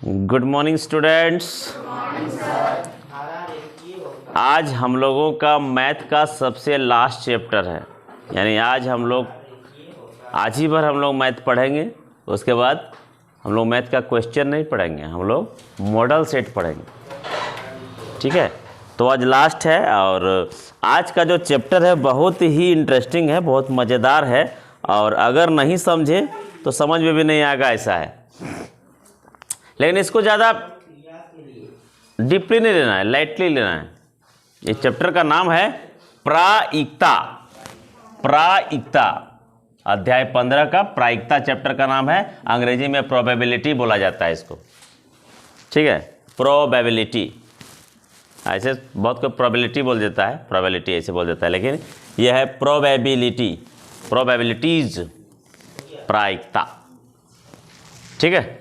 Good morning students. आज हम लोगों का मैथ का सबसे लास्ट चैप्टर है, यानी आज ही भर हम लोग मैथ पढ़ेंगे। उसके बाद हम लोग मैथ का क्वेश्चन नहीं पढ़ेंगे, हम लोग मॉडल सेट पढ़ेंगे। ठीक है, तो आज लास्ट है और आज का जो चैप्टर है बहुत ही इंटरेस्टिंग है, बहुत मज़ेदार है और अगर नहीं समझे तो समझ में भी नहीं आएगा, ऐसा है। लेकिन इसको ज़्यादा डीपली नहीं लेना है, लाइटली लेना है। इस चैप्टर का नाम है प्रायिकता। प्रायिकता अध्याय 15 का प्रायिकता चैप्टर का नाम है। अंग्रेजी में प्रोबेबिलिटी बोला जाता है इसको। ठीक है, प्रोबेबिलिटी, ऐसे बहुत कोई प्रोबेबिलिटी बोल देता है, प्रोबेबिलिटी ऐसे बोल देता है, लेकिन यह है प्रोबेबिलिटी, प्रोबेबिलिटीज, प्रायिकता। ठीक है,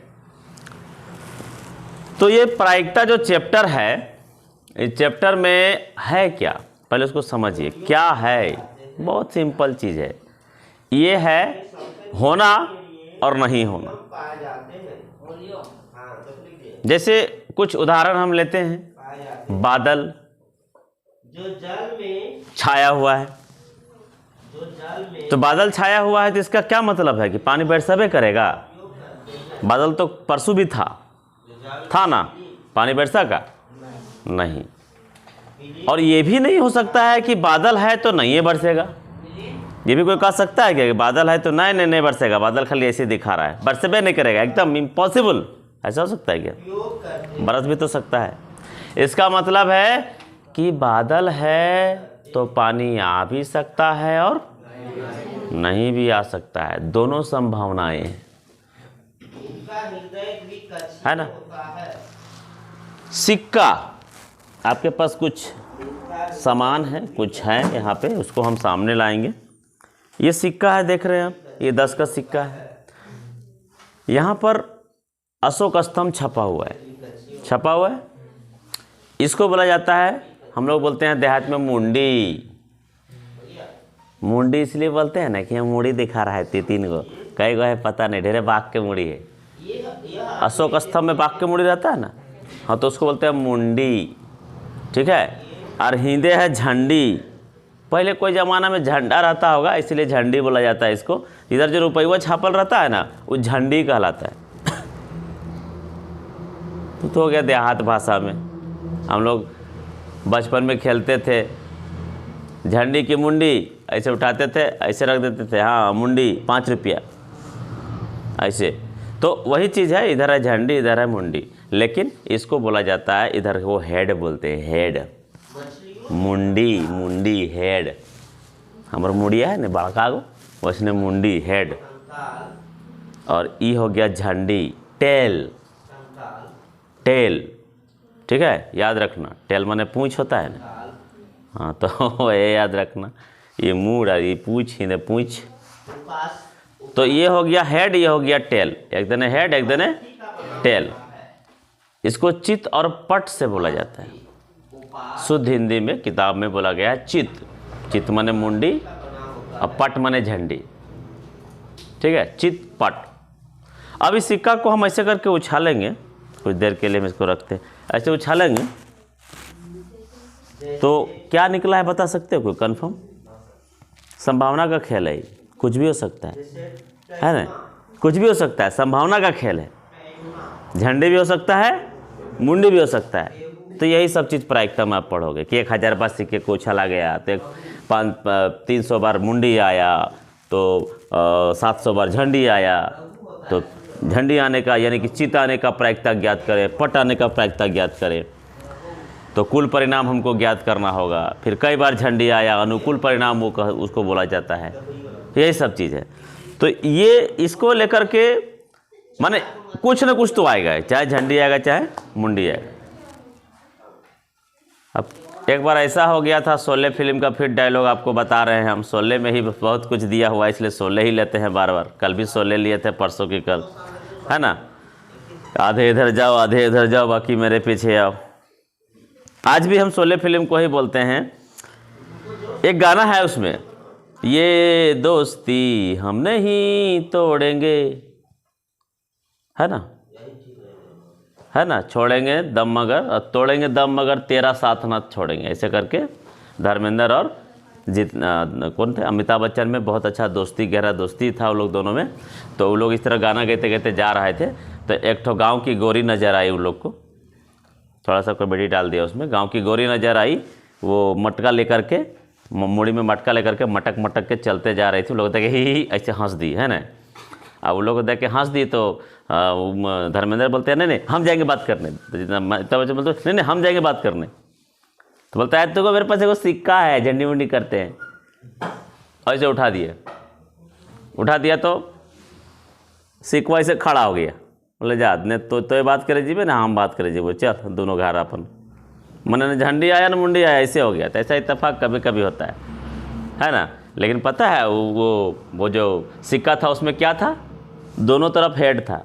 तो ये प्रायिकता जो चैप्टर है, इस चैप्टर में है क्या, पहले उसको समझिए क्या है। बहुत सिंपल चीज़ है, ये है होना और नहीं होना। जैसे कुछ उदाहरण हम लेते हैं, बादल जो जल में छाया हुआ है, तो बादल छाया हुआ है तो इसका क्या मतलब है कि पानी बरसबे करेगा। बादल तो परसों भी था ना, पानी बरसा का नहीं। और ये भी नहीं हो सकता है कि बादल है तो नहीं ये बरसेगा। ये भी कोई कह सकता है कि बादल है तो नहीं बरसेगा, बादल खाली ऐसे दिखा रहा है, बरसबे नहीं करेगा, एकदम इम्पॉसिबल। ऐसा हो सकता है क्या? बरस भी तो सकता है। इसका मतलब है कि बादल है तो पानी आ भी सकता है और नहीं भी आ सकता है, दोनों संभावनाएं हैं, है ना। सिक्का, आपके पास कुछ सामान है, कुछ है यहाँ पे, उसको हम सामने लाएंगे। ये सिक्का है, देख रहे हैं आप, ये 10 का सिक्का है। यहाँ पर अशोक स्तंभ छपा हुआ है। इसको बोला जाता है, हम लोग बोलते हैं देहात में मुंडी। मुंडी इसलिए बोलते हैं ना कि हम मुड़ी दिखा रहा है, 3 गो, कई गो है पता नहीं, ढेरे बाघ के मुड़ी है। अशोक स्तंभ में बाघ के मुड़ी रहता है ना, हाँ, तो उसको बोलते हैं मुंडी। ठीक है, और हिंदे है झंडी। पहले कोई ज़माना में झंडा रहता होगा, इसलिए झंडी बोला जाता है इसको। इधर जो रुपया छापल रहता है ना, वो झंडी कहलाता है। तो हो गया देहात भाषा में। हम लोग बचपन में खेलते थे, झंडी की मुंडी ऐसे उठाते थे, ऐसे रख देते थे, हाँ मुंडी 5 रुपया, ऐसे। तो वही चीज़ है, इधर है झंडी, इधर है मुंडी, लेकिन इसको बोला जाता है, इधर वो हेड बोलते हैं, हेड। मुंडी हेड, हमारा मुड़िया है ना बड़का गो, उसने मुंडी हेड। और ई हो गया झंडी, टेल। ठीक है, याद रखना, टेल माने पूंछ होता है ना, हाँ, तो ये याद रखना, ये मूड और ये पूंछ, ही पूंछ। तो ये हो गया हेड, ये हो गया टेल, एक दिन हेड एक दिन टेल। इसको चित और पट से बोला जाता है। शुद्ध हिंदी में किताब में बोला गया है चित माने मुंडी और पट माने झंडी। ठीक है, चित पट। अब इस सिक्का को हम ऐसे करके उछालेंगे, कुछ देर के लिए हम इसको रखते हैं, ऐसे उछालेंगे तो क्या निकला है बता सकते हो कोई कंफर्म? संभावना का खेल है, कुछ भी हो सकता है ना, कुछ भी हो सकता है, संभावना का खेल है। झंडे भी हो सकता है, मुंडी भी हो सकता है। तो यही सब चीज़ प्रायिकता में आप पढ़ोगे कि 1000 बार सिक्के को उछाला गया तो 300 बार मुंडी आया, तो 700 बार झंडी आया। तो झंडी आने का यानी कि चित आने का प्रायिकता ज्ञात करें, पट आने का प्रायिकता ज्ञात करें, तो कुल परिणाम हमको ज्ञात करना होगा। फिर कई बार झंडी आया, अनुकूल परिणाम वो उसको बोला जाता है। यही सब चीज़ है। तो ये इसको लेकर के माने कुछ ना कुछ तो आएगा, चाहे झंडी आएगा चाहे मुंडी आएगा। अब एक बार ऐसा हो गया था, शोले फिल्म का फिर डायलॉग आपको बता रहे हैं हम। शोले में ही बहुत कुछ दिया हुआ है, इसलिए शोले ही लेते हैं बार बार। कल भी शोले लिए थे, परसों की कल, है ना। आधे इधर जाओ आधे इधर जाओ, बाकी मेरे पीछे आओ। आज भी हम शोले फिल्म को ही बोलते हैं। एक गाना है उसमें, ये दोस्ती हम नहीं तोड़ेंगे, है ना। है ना, छोड़ेंगे दम मगर और तोड़ेंगे दम मगर तेरा साथ ना छोड़ेंगे, ऐसे करके धर्मेंद्र और कौन थे, अमिताभ बच्चन में बहुत अच्छा दोस्ती, गहरा दोस्ती था वो लोग दोनों में। तो वो लोग इस तरह गाना गाते गाते जा रहे थे, तो एक ठो गांव की गोरी नज़र आई उन लोग को, थोड़ा सा कॉमेडी डाल दिया उसमें। गांव की गोरी नज़र आई, वो मटका लेकर के, मुड़ी में मटका लेकर के मटक मटक के चलते जा रही थी। लोग देखे ही ऐसे हंस दी, है ना। अब वो लोग देख के हंस दी तो धर्मेंद्र बोलते हैं नहीं हम जाएंगे बात करने, तब बच्चे बोलते नहीं हम जाएंगे बात करने। तो बोलता है तो मेरे पास एक सिक्का है, झंडी वंडी करते हैं, ऐसे उठा दिया तो सिक्का ऐसे खड़ा हो गया। बोले जा ने तो ये बात करे जीवे ना हम बात करे जीवो, चल दोनों घर अपन, मैंने झंडी आया ना मुंडी आया, ऐसे हो गया। तो ऐसा इत्तेफाक कभी कभी होता है ना। लेकिन पता है वो जो सिक्का था उसमें क्या था, दोनों तरफ हेड था,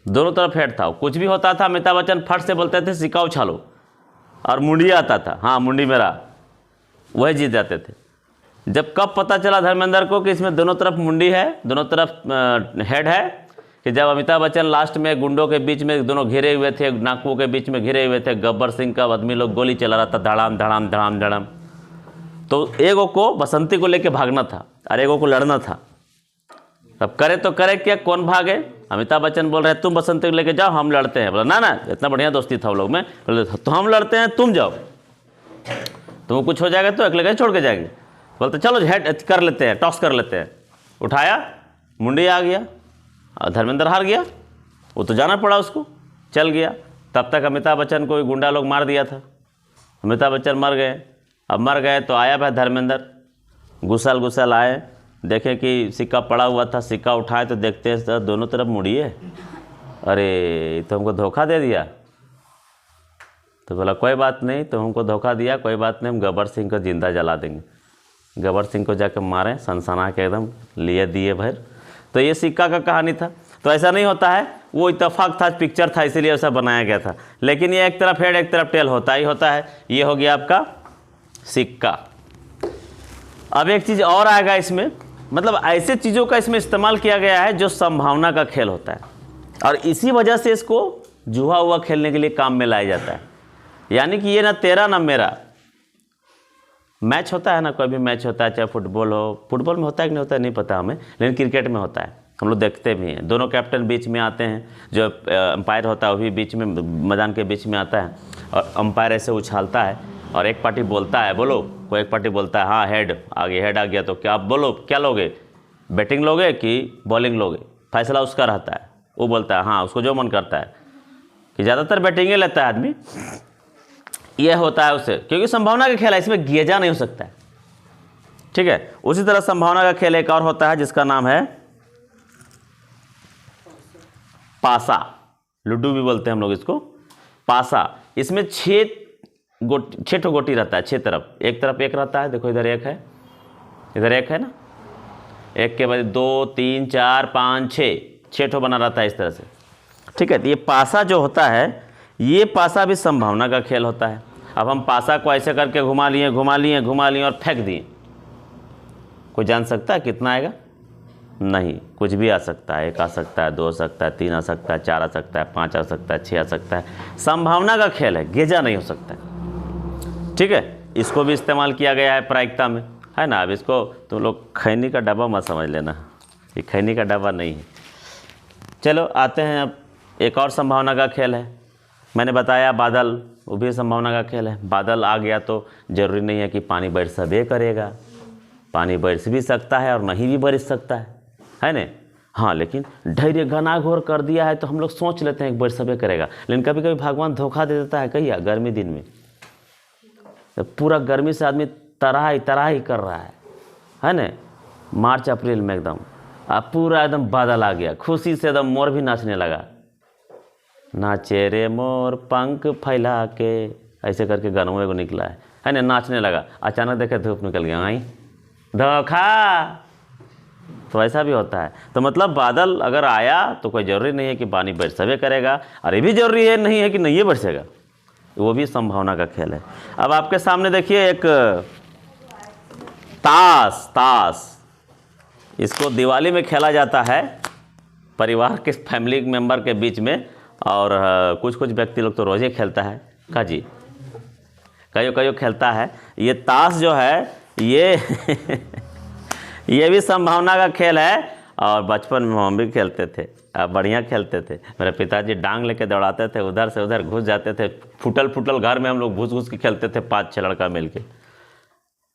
दोनों तरफ हेड था। कुछ भी होता था अमिताभ बच्चन फट से बोलते थे सिक्का उछालो, और मुंडी आता था, हाँ मुंडी मेरा, वही जीत जाते थे। जब कब पता चला धर्मेंद्र को कि इसमें दोनों तरफ मुंडी है, दोनों तरफ हेड है, कि जब अमिताभ बच्चन लास्ट में गुंडों के बीच में दोनों घिरे हुए थे, नाकुओं के बीच में घिरे हुए थे, गब्बर सिंह का आदमी लोग गोली चला रहा था, धड़ाम धड़ाम धड़ाम धड़ाम। तो एगो को बसंती को लेके भागना था और एगो को लड़ना था। अब करे तो करे क्या, कौन भागे। अमिताभ बच्चन बोल रहे हैं तुम बसंती को लेके जाओ हम लड़ते हैं। बोला ना इतना बढ़िया दोस्ती था वो लोग में। बोले तो हम लड़ते हैं तुम जाओ, तुम कुछ हो जाएगा तो अगले कैसे छोड़ के जाएंगे। बोलते चलो हेड कर लेते हैं, टॉस कर लेते हैं। उठाया, मुंडी आ गया और धर्मेंद्र हार गया, वो तो जाना पड़ा उसको, चल गया। तब तक अमिताभ बच्चन को गुंडा लोग मार दिया था, अमिताभ बच्चन मर गए। अब मर गए तो आया भाई धर्मेंद्र, गुसल आए, देखे कि सिक्का पड़ा हुआ था, सिक्का उठाए तो देखते हैं सर दोनों तरफ मुड़ी है। अरे तो हमको धोखा दे दिया। तो बोला कोई बात नहीं, तो हमको धोखा दिया, कोई बात नहीं, हम गब्बर सिंह को जिंदा जला देंगे। गब्बर सिंह को जाकर मारे, सनसना के एकदम लिए दिए भर। तो ये सिक्का का कहानी था। तो ऐसा नहीं होता है, वो इत्तेफाक था, पिक्चर था, इसीलिए ऐसा बनाया गया था। लेकिन ये एक तरफ हेड एक तरफ टेल होता ही होता है। ये हो गया आपका सिक्का। अब एक चीज़ और आएगा इसमें, मतलब ऐसे चीज़ों का इसमें इस्तेमाल किया गया है जो संभावना का खेल होता है, और इसी वजह से इसको जुआ हुआ खेलने के लिए काम में लाया जाता है। यानी कि ये ना तेरा ना मेरा मैच होता है ना, कोई भी मैच होता है, चाहे फुटबॉल हो, फुटबॉल में होता है कि नहीं होता है नहीं पता हमें, लेकिन क्रिकेट में होता है, हम लोग देखते भी हैं। दोनों कैप्टन बीच में आते हैं, जो अंपायर होता है वो भी बीच में मैदान के बीच में आता है, और अंपायर ऐसे उछालता है और एक पार्टी बोलता है बोलो, कोई एक पार्टी बोलता है हाँ हेड आ गया, तो क्या आप बोलो क्या लोगे, बैटिंग लोगे कि बॉलिंग लोगे, फैसला उसका रहता है। वो बोलता है हाँ, उसको जो मन करता है, कि ज़्यादातर बैटिंग लेता है आदमी। यह होता है उससे, क्योंकि संभावना का खेल है, इसमें गेजा नहीं हो सकता है, ठीक है। उसी तरह संभावना का खेल एक और होता है जिसका नाम है पासा, लूडो भी बोलते हैं हम लोग इसको, पासा। इसमें छः ठो गोटी रहता है, 6 तरफ, एक तरफ एक रहता है, देखो इधर एक है, इधर एक है ना, एक के बाद 2 3 4 5 6 ठो बना रहता है इस तरह से, ठीक है। तो ये पासा जो होता है, ये पासा भी संभावना का खेल होता है। अब हम पासा को ऐसे करके घुमा लिए और फेंक दिए, कोई जान सकता है कितना आएगा? नहीं, कुछ भी आ सकता है, 1 आ सकता है, 2 आ सकता है, 3 आ सकता है, 4 आ सकता है, 5 आ सकता है, 6 आ सकता है। संभावना का खेल है, गेजा नहीं हो सकता है, ठीक है। इसको भी इस्तेमाल किया गया है प्रायिकता में, है ना। अब इसको तुम लोग खैनी का डब्बा मत समझ लेना, ये खैनी का डब्बा नहीं है। चलो आते हैं, अब एक और संभावना का खेल है। मैंने बताया बादल, वो भी संभावना का खेल है। बादल आ गया तो ज़रूरी नहीं है कि पानी बरसबे करेगा, पानी बरस भी सकता है और नहीं भी बरस सकता है ना। हाँ, लेकिन धैर्य घना घोर कर दिया है तो हम लोग सोच लेते हैं कि बरसबे करेगा, लेकिन कभी कभी भगवान धोखा दे देता है। कहिए गर्मी दिन में तो पूरा गर्मी से आदमी तराही कर रहा है ना, मार्च अप्रैल में एकदम पूरा एकदम बादल आ गया, खुशी से एकदम मोर भी नाचने लगा, नाचे रे मोर पंख फैला के, ऐसे करके गानों एगो निकला है ना, नाचने लगा। अचानक देखे धूप निकल गया, आई धोखा। तो ऐसा भी होता है। तो मतलब बादल अगर आया तो कोई ज़रूरी नहीं है कि पानी बरसबे करेगा, और ये भी जरूरी है नहीं है कि नहीं बरसेगा, वो भी संभावना का खेल है। अब आपके सामने देखिए एक ताश, इसको दिवाली में खेला जाता है परिवार के फैमिली मेंबर के बीच में, और कुछ कुछ व्यक्ति लोग तो रोजे खेलता है का जी, कईयों खेलता है। ये ताश जो है ये ये भी संभावना का खेल है, और बचपन में हम भी खेलते थे, बढ़िया खेलते थे। मेरे पिताजी डांग लेके दौड़ाते थे, उधर से उधर घुस जाते थे, फुटल घर में हम लोग घुस के खेलते थे, 5-6 लड़का मिल के।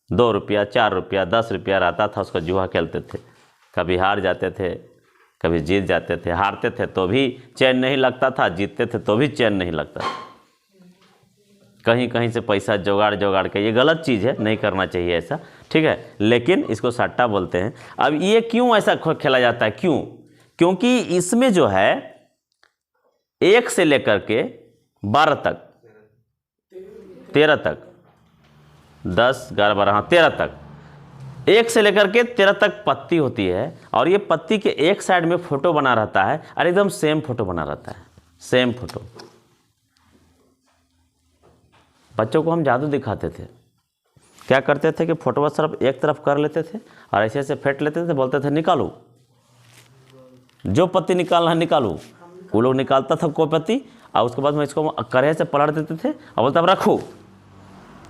2 रुपया 4 रुपया 10 रुपया रहता था, उसका जुआ खेलते थे। कभी हार जाते थे, कभी जीत जाते थे। हारते थे तो भी चैन नहीं लगता था, जीतते थे तो भी चैन नहीं लगता था। कहीं कहीं से पैसा जोगाड़ के, ये गलत चीज़ है, नहीं करना चाहिए ऐसा, ठीक है, लेकिन इसको सट्टा बोलते हैं। अब ये क्यों ऐसा खेला जाता है, क्यों? क्योंकि इसमें जो है 1 से लेकर के 12 तक, 13 तक, 10 11 12 हाँ 13 तक, 1 से लेकर के 13 तक पत्ती होती है, और ये पत्ती के एक साइड में फोटो बना रहता है, और एकदम सेम फोटो बना रहता है, सेम फोटो। बच्चों को हम जादू दिखाते थे, क्या करते थे कि फोटो सिर्फ एक तरफ कर लेते थे और ऐसे ऐसे फेंट लेते थे, बोलते थे निकालो, जो पत्ती निकालना है निकालो। वो लोग निकालता था कोई पत्ती, और उसके बाद में इसको कढ़े से पलट देते थे और बोलता अब रखो,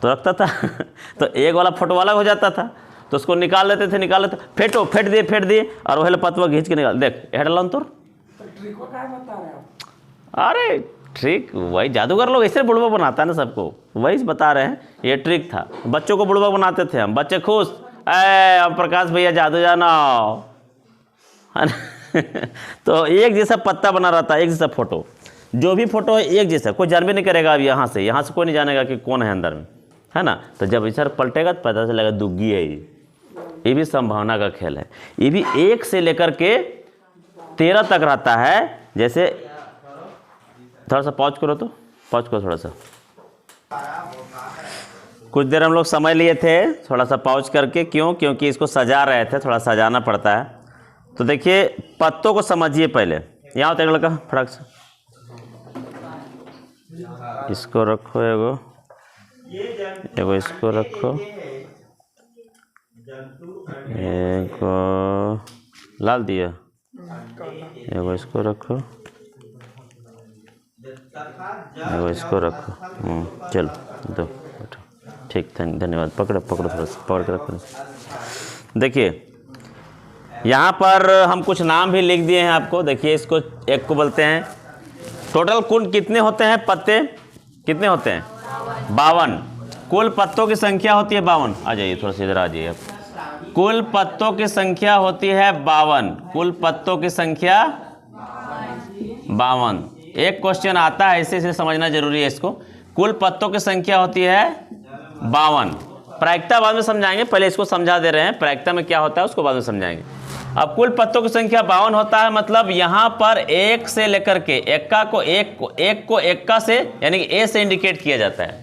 तो रखता था तो एक वाला फोटो वाला हो जाता था, तो उसको निकाल लेते थे, फेंट दिए और वही पतवा खींच के निकाल। देख हेडलाउन तो अरे ट्रिक वही जादूगर लोग ऐसे बुढ़वा बनाता है ना सबको, वही बता रहे हैं, ये ट्रिक था। बच्चों को बुढ़वा बनाते थे हम, बच्चे खुश, अब प्रकाश भैया जादू जाना तो एक जैसा पत्ता बना रहता है, एक जैसा फोटो, जो भी फोटो है एक जैसा, कोई जान भी नहीं करेगा। अब यहाँ से कोई नहीं जानेगा कि कौन है अंदर में, है ना। तो जब इधर पलटेगा तो पता चलेगा दुग्गी है ये भी संभावना का खेल है। ये भी 1 से लेकर के 13 तक रहता है। जैसे थोड़ा सा पॉज करो, तो पॉज करो थोड़ा सा, कुछ देर हम लोग समय लिए थे, थोड़ा सा पॉज करके। क्यों? क्योंकि इसको सजा रहे थे, थोड़ा सजाना पड़ता है। तो देखिए पत्तों को समझिए पहले। यहाँ होता है लड़का फटाक से, इसको रखो, एगो इसको रखो, एगो लाल दिया, एगो इसको रखो, एगो इसको रखो। चलो दो, ठीक, धन्यवाद। पकड़ो थोड़ा सा, पकड़ के रखो। देखिए यहाँ पर हम कुछ नाम भी लिख दिए हैं आपको। देखिए इसको एक को बोलते हैं, टोटल कुल कितने होते हैं पत्ते, कितने होते हैं? 52। कुल पत्तों की संख्या होती है 52। आ जाइए थोड़ा सा इधर आ जाइए आप। कुल पत्तों की संख्या होती है 52। कुल पत्तों की संख्या 52। एक क्वेश्चन आता है, इसे समझना जरूरी है इसको। कुल पत्तों की संख्या होती है 52। प्रायिकता बाद में समझाएंगे, पहले इसको समझा दे रहे हैं। प्रायिकता में क्या होता है उसको बाद में समझाएंगे। अब कुल पत्तों की संख्या 52 होता है, मतलब यहाँ पर 1 से लेकर के एक्का को एक्का से यानी कि ए से इंडिकेट किया जाता है।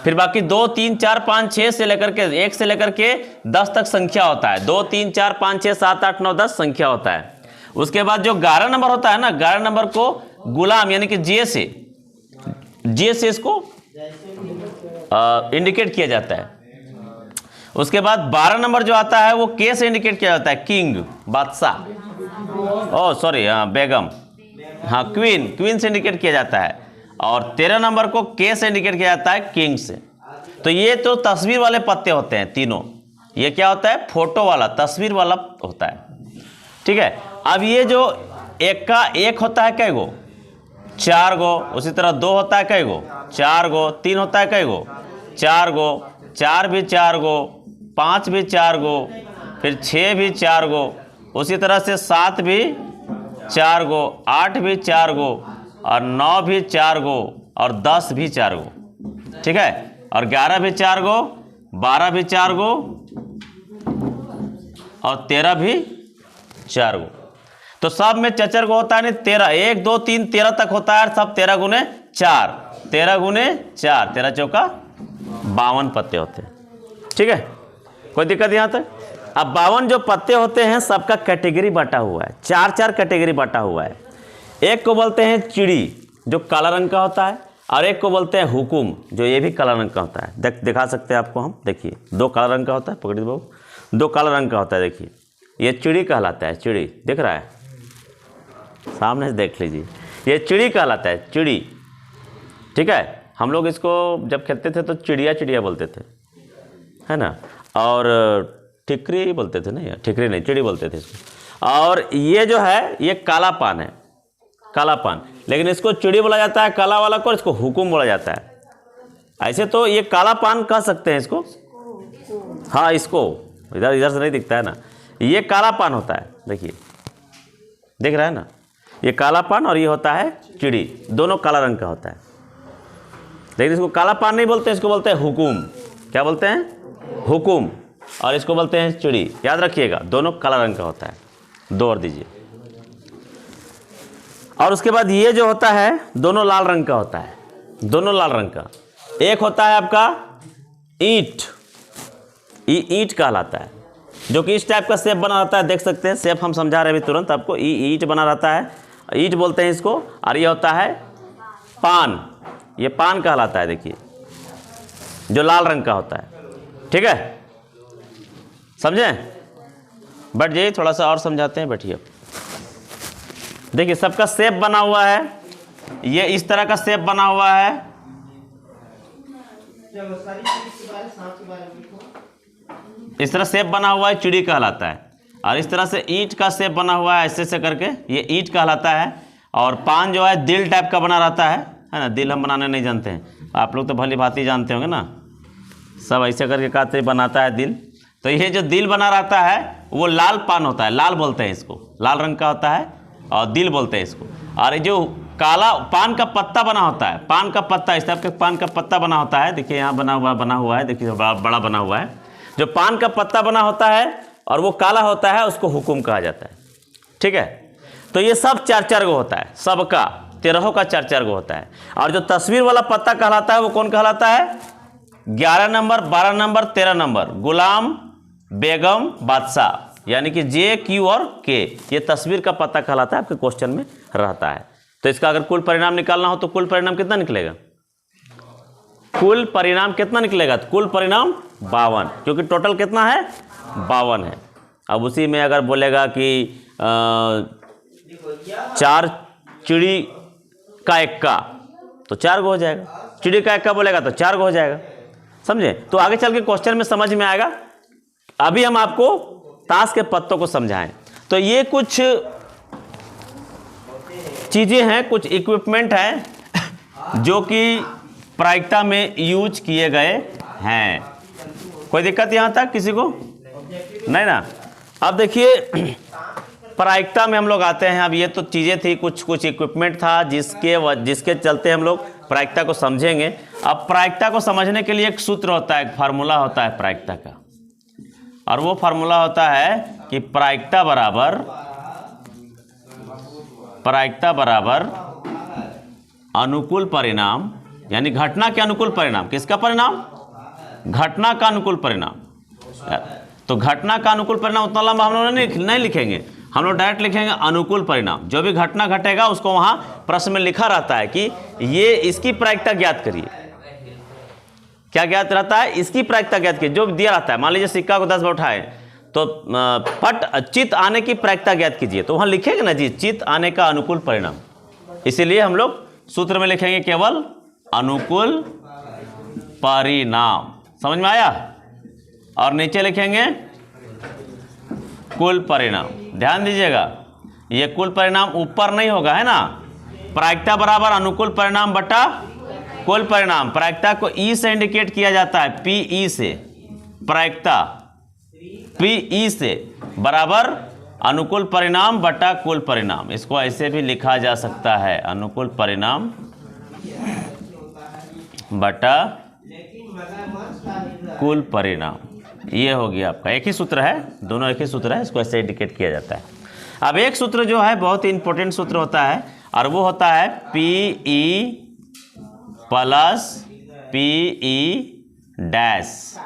फिर बाकी 2 3 4 5 6 से लेकर के 1 से लेकर के 10 तक संख्या होता है। 2 3 4 5 6 7 8 9 10 संख्या होता है। उसके बाद जो 11 नंबर होता है ना, 11 नंबर को गुलाम यानी कि जे से इसको इंडिकेट किया जाता है। उसके बाद 12 नंबर जो आता है वो के से इंडिकेट किया जाता है, किंग बादशाह, ओह सॉरी बेगम, हाँ क्वीन से इंडिकेट किया जाता है। और 13 नंबर को के से इंडिकेट किया जाता है, किंग से। तो ये तो तस्वीर वाले पत्ते होते हैं तीनों। ये क्या होता है? फोटो वाला, तस्वीर वाला होता है, ठीक है। अब ये जो एक होता है कै गो? 4 गो। उसी तरह 2 होता है कै गो? 4 गो। 3 होता है कै गो? 4 गो। 4 भी 4 गो, 5 भी 4 गो, फिर 6 भी 4 गो, उसी तरह से 7 भी 4 गो, 8 भी 4 गो, और 9 भी 4 गो, और 10 भी 4 गो, ठीक है। और 11 भी 4 गो, 12 भी 4 गो, और 13 भी 4 गो। तो सब में चचर गो होता है नहीं, 13, 1 2 3 13 तक होता है, सब 13 गुने 4, 13 गुने 4, 13 चौका 52 पत्ते होते हैं, ठीक है। कोई दिक्कत यहाँ तक? अब 52 जो पत्ते होते हैं सबका कैटेगरी बांटा हुआ है, 4 कैटेगरी बांटा हुआ है। एक को बोलते हैं चिड़ी जो काला रंग का होता है, और एक को बोलते हैं हुकुम जो ये भी काला रंग का होता है। दिखा सकते हैं आपको हम, देखिए 2 काला रंग का होता है, पकड़िए बाबू, 2 काला रंग का होता है। देखिए ये चिड़ी कहलाता है, चिड़ी दिख रहा है सामने से, देख लीजिए ये चिड़ी कहलाता है, चिड़ी। ठीक है, हम लोग इसको जब खेलते थे तो चिड़िया चिड़िया बोलते थे, है ना, और ठिकरी बोलते थे, नहीं ठिकरी नहीं, चिड़ी बोलते थे इसको। और ये जो है ये काला पान है, काला पान, लेकिन इसको चिड़ी बोला जाता है काला वाला को, इसको हुकुम बोला जाता है। ऐसे तो ये काला पान कह सकते हैं इसको, हाँ इसको, इधर इधर से नहीं दिखता है ना, ये काला पान होता है, देखिए दिख रहा है ना, ये काला पान और ये होता है चिड़ी, दोनों काला रंग का होता है। लेकिन इसको काला पान नहीं बोलते, इसको बोलते हैं हुकुम। क्या बोलते हैं? हुकुम। और इसको बोलते हैं चिड़ी। याद रखिएगा, दोनों काला रंग का होता है। 2 और दीजिए। और उसके बाद ये जो होता है दोनों लाल रंग का होता है, दोनों लाल रंग का। एक होता है आपका ईंट, ईंट कहलाता है, जो कि इस टाइप का शेप बना रहता है, देख सकते हैं शेप हम समझा रहे हैं अभी तुरंत आपको। ईंट बना रहता है, ईंट बोलते हैं इसको। और ये होता है पान, ये पान कहलाता है, देखिए जो लाल रंग का होता है। ठीक है, समझें? बैठ जाइए, थोड़ा सा और समझाते हैं, बैठिए। देखिए सबका शेप बना हुआ है, ये इस तरह का शेप बना हुआ है, इस तरह शेप बना हुआ है, चिड़ी कहलाता है। और इस तरह से ईंट का शेप बना हुआ है, ऐसे ऐसे करके, ये ईंट कहलाता है। और पान जो है दिल टाइप का बना रहता है ना। दिल हम बनाने नहीं जानते हैं, आप लोग तो भली भांति जानते होंगे ना, सब ऐसे करके काते बनाता है दिल। तो ये जो दिल बना रहता है वो लाल पान होता है, लाल बोलते हैं इसको, लाल रंग का होता है, और दिल बोलते हैं इसको। और जो काला पान का पत्ता बना होता है, पान का पत्ता, इस टाइप के पान का पत्ता बना होता है, देखिए यहाँ बना हुआ है, देखिए बड़ा बना हुआ है। जो पान का पत्ता बना होता है और वो काला होता है, उसको हुकुम कहा जाता है। ठीक है, तो ये सब 4-4 गो होता है, सबका 13 का 4-4 गो होता है। और जो तस्वीर वाला पत्ता कहलाता है वो कौन कहलाता है? 11 नंबर, 12 नंबर, 13 नंबर, गुलाम, बेगम, बादशाह, यानी कि जे, क्यू और के, ये तस्वीर का पत्ता कहलाता है, आपके क्वेश्चन में रहता है। तो इसका अगर कुल परिणाम निकालना हो तो कुल परिणाम कितना निकलेगा? कुल परिणाम कितना निकलेगा? तो कुल परिणाम 52, क्योंकि टोटल कितना है? 52 है। अब उसी में अगर बोलेगा कि 4 चिड़ी का इक्का, तो 4 गो हो जाएगा। चिड़ी का इक्का बोलेगा तो 4 गो हो जाएगा। समझे? तो आगे चल के क्वेश्चन में समझ में आएगा। अभी हम आपको ताश के पत्तों को समझाएं। तो ये कुछ चीज़ें हैं, कुछ इक्विपमेंट हैं जो कि प्रायिकता में यूज किए गए हैं। कोई दिक्कत यहाँ तक किसी को? नहीं ना? अब देखिए प्रायिकता में हम लोग आते हैं। अब ये तो चीज़ें थी, कुछ इक्विपमेंट था जिसके चलते हम लोग प्रायिकता को समझेंगे। अब प्रायिकता को समझने के लिए एक सूत्र होता है, एक फार्मूला होता है प्रायिकता का, और वो फार्मूला होता है कि प्रायिकता बराबर अनुकूल परिणाम, यानी घटना के अनुकूल परिणाम। किसका परिणाम? घटना का अनुकूल परिणाम। तो घटना का अनुकूल परिणाम उतना लंबा हम लोग नहीं लिखेंगे, हम लोग डायरेक्ट लिखेंगे अनुकूल परिणाम। जो भी घटना घटेगा उसको वहाँ प्रश्न में लिखा रहता है कि ये इसकी प्रायिकता ज्ञात करिए। क्या ज्ञात रहता है? इसकी प्रायिकता ज्ञात कीजिए, जो दिया रहता है। मान लीजिए सिक्का को 10 बार उठाए तो पट चित आने की प्रायिकता ज्ञात कीजिए, तो वहाँ लिखेंगे ना जी चित आने का अनुकूल परिणाम। इसीलिए हम लोग सूत्र में लिखेंगे केवल अनुकूल परिणाम। समझ में आया? और नीचे लिखेंगे कुल परिणाम। ध्यान दीजिएगा, ये कुल परिणाम ऊपर नहीं होगा, है ना। प्रायिकता बराबर अनुकूल परिणाम बटा कुल परिणाम। प्रायिकता को ई से इंडिकेट किया जाता है, पीई से। प्रायिकता पीई से बराबर अनुकूल परिणाम बटा कुल परिणाम। इसको ऐसे भी लिखा जा सकता है, अनुकूल परिणाम बटा कुल परिणाम। ये हो गया आपका, एक ही सूत्र है, दोनों एक ही सूत्र है, इसको ऐसे इंडिकेट किया जाता है। अब एक सूत्र जो है बहुत ही इंपॉर्टेंट सूत्र होता है, और वो होता है PE plus PE dash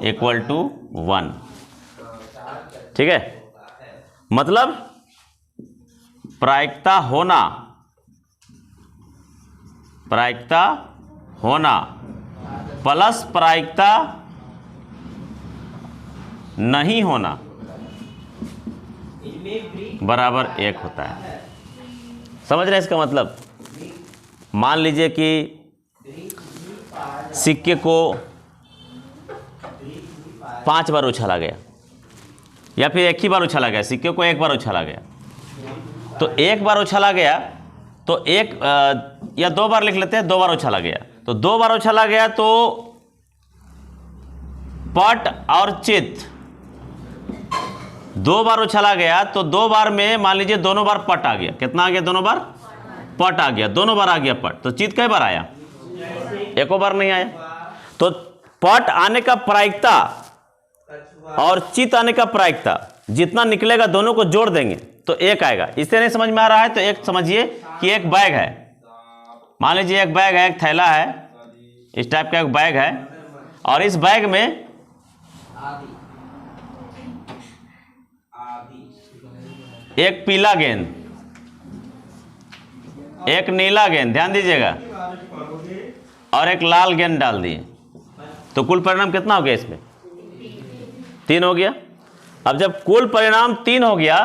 equal to 1। ठीक है, मतलब प्रायिकता होना प्लस प्रायिकता नहीं होना बराबर 1 होता है। समझ रहे हैं इसका मतलब? मान लीजिए कि सिक्के को 5 बार उछाला गया, या फिर एक ही बार उछाला गया, सिक्के को एक बार उछाला गया, तो एक बार उछाला गया तो या 2 बार लिख लेते हैं, 2 बार उछाला गया, तो 2 बार उछाला गया तो पट और चित 2 बार उछाला गया, तो 2 बार में मान लीजिए दोनों बार पट आ गया। कितना आ गया? दोनों बार पट आ गया, दोनों बार आ गया पट, तो चित कई बार आया? एको बार नहीं आया। तो पट आने का प्रायिकता और चित आने का प्रायिकता जितना निकलेगा दोनों को जोड़ देंगे तो 1 आएगा। इससे नहीं समझ में आ रहा है तो एक समझिए कि एक बैग है, मान लीजिए एक बैग है, एक थैला है, इस टाइप का एक बैग है, और इस बैग में एक पीला गेंद, एक नीला गेंद, ध्यान दीजिएगा, और एक लाल गेंद डाल दिए, तो कुल परिणाम कितना हो गया? इसमें 3 हो गया। अब जब कुल परिणाम 3 हो गया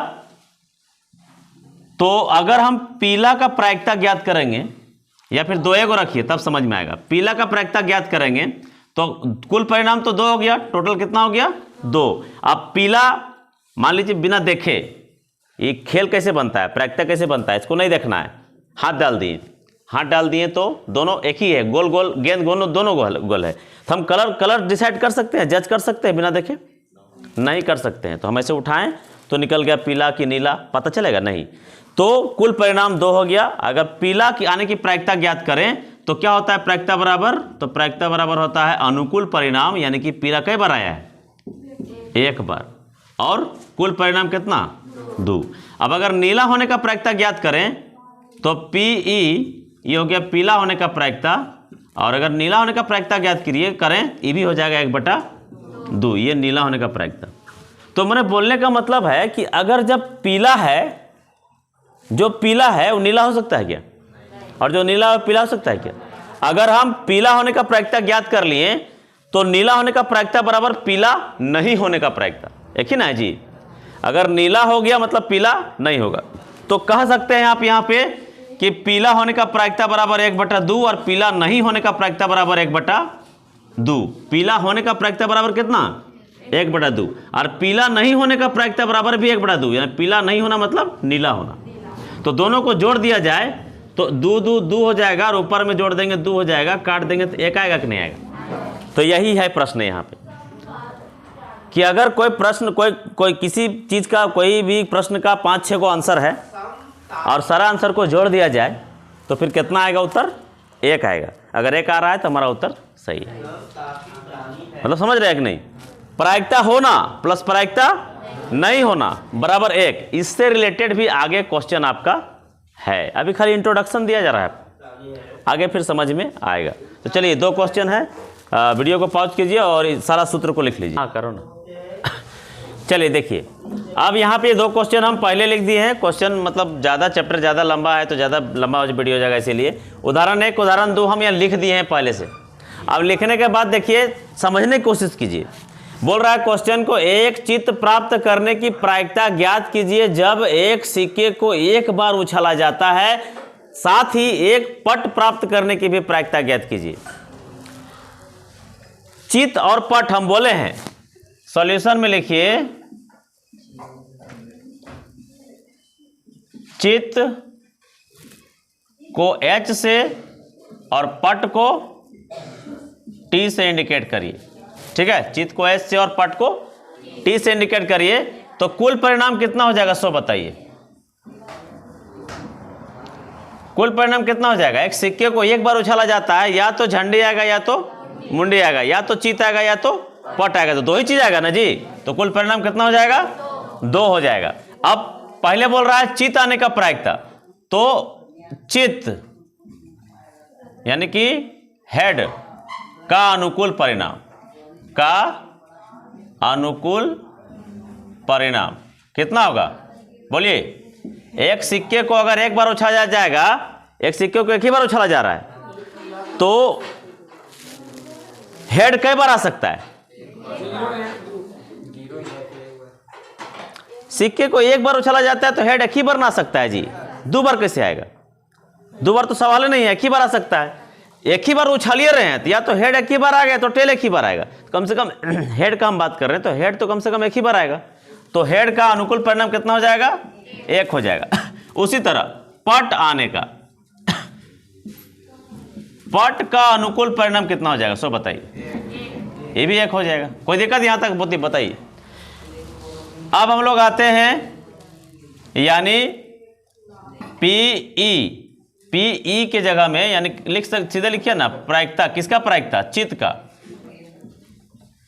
तो अगर हम पीला का प्रायिकता ज्ञात करेंगे, या फिर 2 को रखिए तब समझ में आएगा, पीला का प्रायिकता ज्ञात करेंगे तो कुल परिणाम तो 2 हो गया, टोटल कितना हो गया? 2। अब पीला मान लीजिए बिना देखे, ये खेल कैसे बनता है, प्रायिकता कैसे बनता है, इसको नहीं देखना है, हाथ डाल दिए, हाथ डाल दिए तो दोनों एक ही है, गोल गोल गेंद, दोनों गोल है। तो हम कलर डिसाइड कर सकते हैं, जज कर सकते हैं बिना देखे? नहीं कर सकते हैं। तो हम ऐसे उठाएं तो निकल गया पीला कि नीला, पता चलेगा? नहीं। तो कुल परिणाम 2 हो गया। अगर पीला की आने की प्रायिकता ज्ञात करें तो क्या होता है प्रायिकता बराबर? तो प्रायिकता बराबर होता है अनुकूल परिणाम, यानी कि पीला कई बार आया है? 1 बार, और कुल परिणाम कितना? 2। अब अगर नीला होने का प्रायिकता ज्ञात करें तो PE ये हो गया पीला होने का प्रायिकता, और अगर नीला होने का प्रायिकता ज्ञात करें, ये भी हो जाएगा 1/2, ये नीला होने का प्रायिकता। तो मैंने बोलने का मतलब है कि अगर जब पीला है, जो पीला है वो नीला हो सकता है क्या? और जो नीला है पीला हो सकता है क्या? अगर हम पीला होने का प्रायिकता ज्ञात कर लिए तो नीला होने का प्रायिकता बराबर पीला नहीं होने का प्रायिकता, एक ही ना है जी। अगर नीला हो गया मतलब पीला नहीं होगा, तो कह सकते हैं आप यहाँ पे कि पीला होने का प्रायिकता बराबर 1/2 और पीला नहीं होने का प्रायिकता बराबर 1/2। पीला होने का प्रायिकता बराबर कितना? 1/2, और पीला नहीं होने का प्रायिकता बराबर भी 1/2, यानी पीला नहीं होना मतलब नीला होना। तो दोनों को जोड़ दिया जाए तो 2 हो जाएगा, और ऊपर में जोड़ देंगे 2 हो जाएगा, काट देंगे तो 1 आएगा कि नहीं आएगा? तो यही है प्रश्न यहाँ पे, कि अगर कोई प्रश्न कोई किसी चीज़ का, कोई भी प्रश्न का 5-6 को आंसर है और सारा आंसर को जोड़ दिया जाए तो फिर कितना आएगा उत्तर? 1 आएगा। अगर 1 आ रहा है तो हमारा उत्तर सही है। मतलब समझ रहे हैं कि नहीं? प्रायिकता होना प्लस प्रायिकता नहीं होना बराबर 1, इससे रिलेटेड भी आगे क्वेश्चन आपका है। अभी खाली इंट्रोडक्शन दिया जा रहा है, आगे फिर समझ में आएगा। तो चलिए 2 क्वेश्चन है, वीडियो को पॉज कीजिए और सारा सूत्र को लिख लीजिए। हाँ करो ना। चलिए देखिए, अब यहाँ पे 2 क्वेश्चन हम पहले लिख दिए हैं। क्वेश्चन मतलब ज़्यादा चैप्टर ज़्यादा लंबा है तो ज़्यादा लंबा वीडियो हो जाएगा, इसीलिए उदाहरण 1 उदाहरण 2 हम यहाँ लिख दिए हैं पहले से। अब लिखने के बाद देखिए समझने की कोशिश कीजिए। बोल रहा है क्वेश्चन को, एक चित्त प्राप्त करने की प्रायिकता ज्ञात कीजिए जब एक सिक्के को 1 बार उछाला जाता है, साथ ही एक पट प्राप्त करने की भी प्रायिकता ज्ञात कीजिए। चित्त और पट हम बोले हैं, सॉल्यूशन में लिखिए चित्त को H से और पट को T से इंडिकेट करिए। ठीक है, चित्त को H से और पट को T से इंडिकेट करिए, तो कुल परिणाम कितना हो जाएगा 100 बताइए। कुल परिणाम कितना हो जाएगा? एक सिक्के को 1 बार उछाला जाता है, या तो झंडी आएगा या तो मुंडी आएगा, या तो चित्त आएगा या तो पट आएगा, तो 2 ही चीज आएगा ना जी। तो कुल परिणाम कितना हो जाएगा? 2 हो जाएगा। अब पहले बोल रहा है चित्त आने का प्रायिकता, तो चित्त यानी कि हेड का अनुकूल परिणाम, का अनुकूल परिणाम कितना होगा बोलिए? एक सिक्के को अगर 1 बार उछाला जाएगा, एक सिक्के को 1 ही बार उछाला जा रहा है, तो हेड कई बार आ सकता है? सिक्के को 1 बार उछाला जाता है तो हेड 1 ही बार ना आ सकता है जी, 2 बार कैसे आएगा? दो बार तो सवाल ही नहीं है, एक ही बार आ सकता है। एक ही बार उछालिए रहे हैं तो या तो हेड एक ही बार आ गया तो टेल एक ही बार आएगा। कम से कम हेड का हम बात कर रहे हैं तो हेड तो कम से कम एक ही बार आएगा, तो हेड का अनुकूल परिणाम कितना हो जाएगा? एक हो जाएगा। उसी तरह पट आने का, पट का अनुकूल परिणाम कितना हो जाएगा? सो बताइए। ये भी एक हो जाएगा, कोई दिक्कत यहां तक बताइए। अब हम लोग आते हैं यानी पीई, पीई के जगह में यानी सीधे लिखिए ना प्रायिकता। किसका प्रायिकता? चित्त का।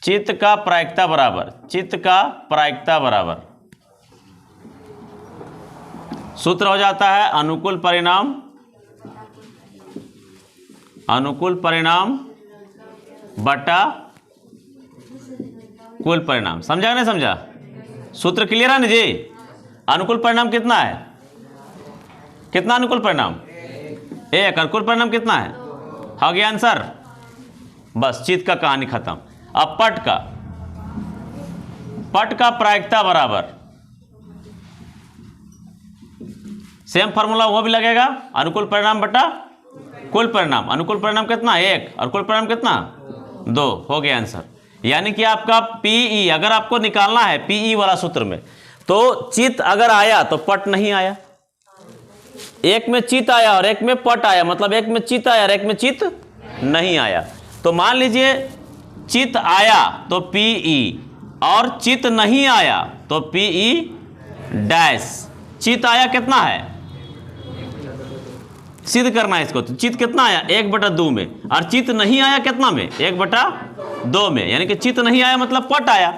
चित्त का प्रायिकता बराबर, चित्त का प्रायिकता बराबर सूत्र हो जाता है अनुकूल परिणाम, अनुकूल परिणाम बटा कुल परिणाम। समझा नहीं समझा? सूत्र क्लियर है ना जी? अनुकूल परिणाम कितना है? कितना अनुकूल परिणाम? एक। अनुकूल परिणाम कितना है? हो गया आंसर। बस चित्त का कहानी खत्म। अब पट का, पट का प्रायिकता बराबर सेम फार्मूला वो भी लगेगा, अनुकूल परिणाम बटा कुल परिणाम। अनुकूल परिणाम कितना? एक। अनुकूल परिणाम कितना? दो। हो गया आंसर। यानी कि आपका पीई अगर आपको निकालना है पीई वाला सूत्र में, तो चित्त अगर आया तो पट नहीं आया, एक में चित्त आया और एक में पट आया, मतलब एक में चित्त आया और एक में चित्त नहीं आया। तो मान लीजिए चित्त आया तो पीई और चित्त नहीं आया तो पीई डैश। चित्त आया कितना है? सिद्ध करना है इसको। तो चित्त कितना आया? 1/2 में। और चित्त नहीं आया कितना में? 1/2 में। यानी कि चित्त नहीं आया मतलब पट आया,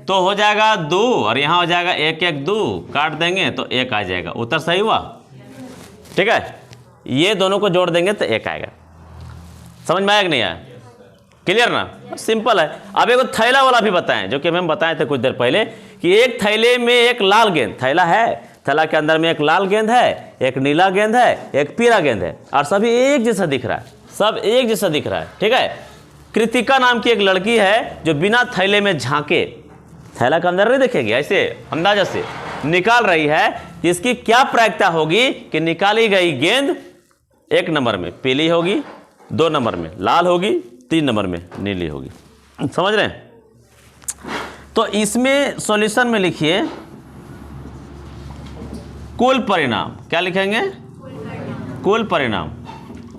तो हो जाएगा 2 और यहाँ हो जाएगा 1 1 2, काट देंगे तो 1 आ जाएगा। उत्तर सही हुआ। ठीक है, ये दोनों को जोड़ देंगे तो 1 आएगा। समझ में आया कि नहीं आया? क्लियर ना? सिंपल है। अब एक थैला वाला भी बताएं, जो कि हम बताए थे कुछ देर पहले कि एक थैले में एक लाल गेंद, थैला है, थैला के अंदर में एक लाल गेंद है, एक नीला गेंद है, एक पीला गेंद है और सभी एक जैसा दिख रहा है, सब एक जैसा दिख रहा है। ठीक है, कृतिका नाम की एक लड़की है जो बिना थैले में झांके, थैला के अंदर नहीं देखेगी, ऐसे अंदाजा से निकाल रही है कि इसकी क्या प्रायिकता होगी कि निकाली गई गेंद 1 नंबर में पीली होगी, 2 नंबर में लाल होगी, 3 नंबर में नीली होगी। समझ रहे हैं? तो इसमें सॉल्यूशन में लिखिए कुल परिणाम। क्या लिखेंगे? कुल परिणाम।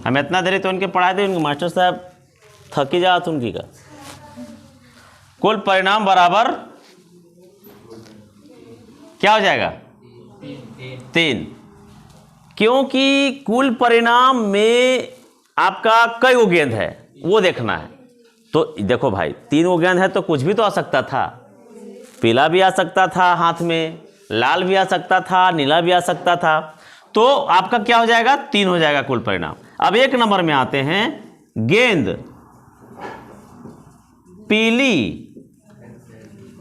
हम इतना देरी तो उनके पढ़ाए थे, उनके मास्टर साहब थकी जात उनकी का। कुल परिणाम बराबर क्या हो जाएगा? 3। क्योंकि कुल परिणाम में आपका कई गो गेंद है वो देखना है। तो देखो भाई 3 गो गेंद है तो कुछ भी तो आ सकता था, पीला भी आ सकता था हाथ में, लाल भी आ सकता था, नीला भी आ सकता था। तो आपका क्या हो जाएगा? 3 हो जाएगा कुल परिणाम। अब 1 नंबर में आते हैं, गेंद पीली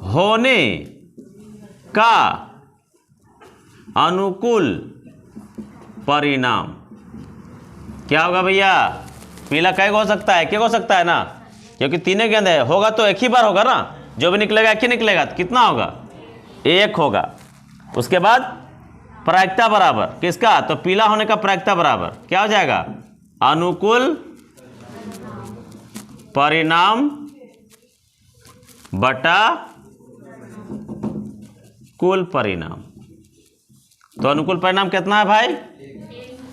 होने का अनुकूल परिणाम क्या होगा भैया? पीला कै हो सकता है? क्या हो सकता है ना, क्योंकि 3 गेंद है, होगा तो एक ही बार होगा ना, जो भी निकलेगा एक ही निकलेगा। तो कितना होगा? 1 होगा। उसके बाद प्रायिकता बराबर किसका? तो पीला होने का प्रायिकता बराबर क्या हो जाएगा? अनुकूल परिणाम बटा कुल परिणाम। तो अनुकूल परिणाम कितना है भाई?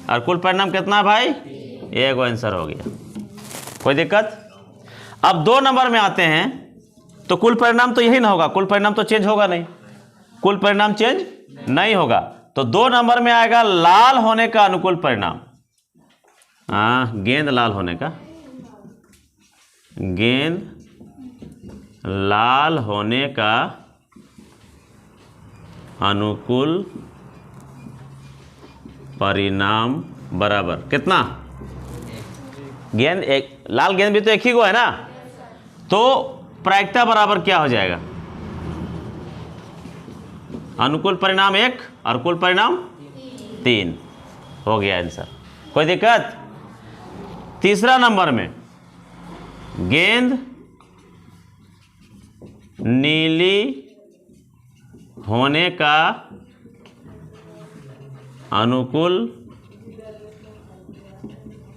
और कुल परिणाम कितना है भाई? 1 आंसर हो गया। कोई दिक्कत? अब 2 नंबर में आते हैं तो कुल परिणाम तो यही ना होगा, कुल परिणाम तो चेंज होगा नहीं, कुल परिणाम चेंज नहीं होगा। तो 2 नंबर में आएगा लाल होने का अनुकूल परिणाम। गेंद लाल होने का, गेंद लाल होने का अनुकूल परिणाम बराबर कितना? गेंद एक, लाल गेंद भी तो एक ही को है ना, तो प्रायिकता बराबर क्या हो जाएगा? अनुकूल परिणाम 1 और कुल परिणाम 3 हो गया आंसर। कोई दिक्कत? तीसरा नंबर में गेंद नीली होने का अनुकूल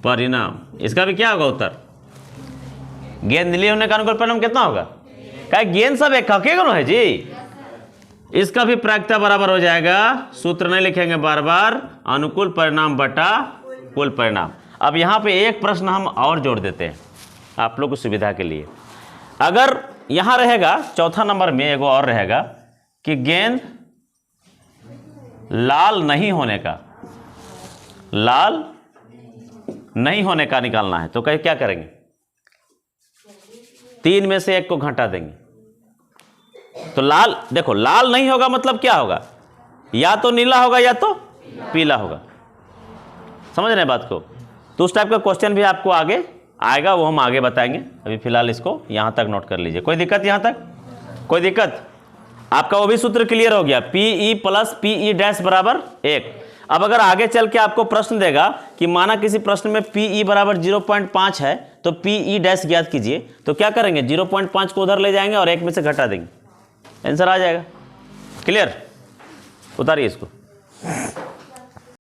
परिणाम। इसका भी क्या होगा उत्तर? गेंद नीली होने का अनुकूल परिणाम कितना होगा? क्या गेंद सब एक हकीकत है जी? इसका भी प्रायिकता बराबर हो जाएगा, सूत्र नहीं लिखेंगे बार बार, अनुकूल परिणाम बटा कुल परिणाम। अब यहाँ पे एक प्रश्न हम और जोड़ देते हैं आप लोग की सुविधा के लिए। अगर यहाँ रहेगा चौथा नंबर में एगो और रहेगा कि गेंद लाल नहीं होने का, लाल नहीं होने का निकालना है, तो कहीं क्या करेंगे? 3 में से 1 को घटा देंगे। तो लाल, देखो लाल नहीं होगा मतलब क्या होगा? या तो नीला होगा या तो पीला होगा। समझ रहे हैं बात को? तो उस टाइप का क्वेश्चन भी आपको आगे आएगा, वो हम आगे बताएंगे। अभी फिलहाल इसको यहां तक नोट कर लीजिए। कोई दिक्कत यहां तक? कोई दिक्कत? आपका वो भी सूत्र क्लियर हो गया, PE प्लस PE डैश बराबर 1। अब अगर आगे चल के आपको प्रश्न देगा कि माना किसी प्रश्न में PE बराबर 0.5 है तो PE डैश ज्ञात कीजिए, तो क्या करेंगे? 0.5 को उधर ले जाएंगे और 1 में से घटा देंगे, आंसर आ जाएगा। क्लियर? उतारिए इसको।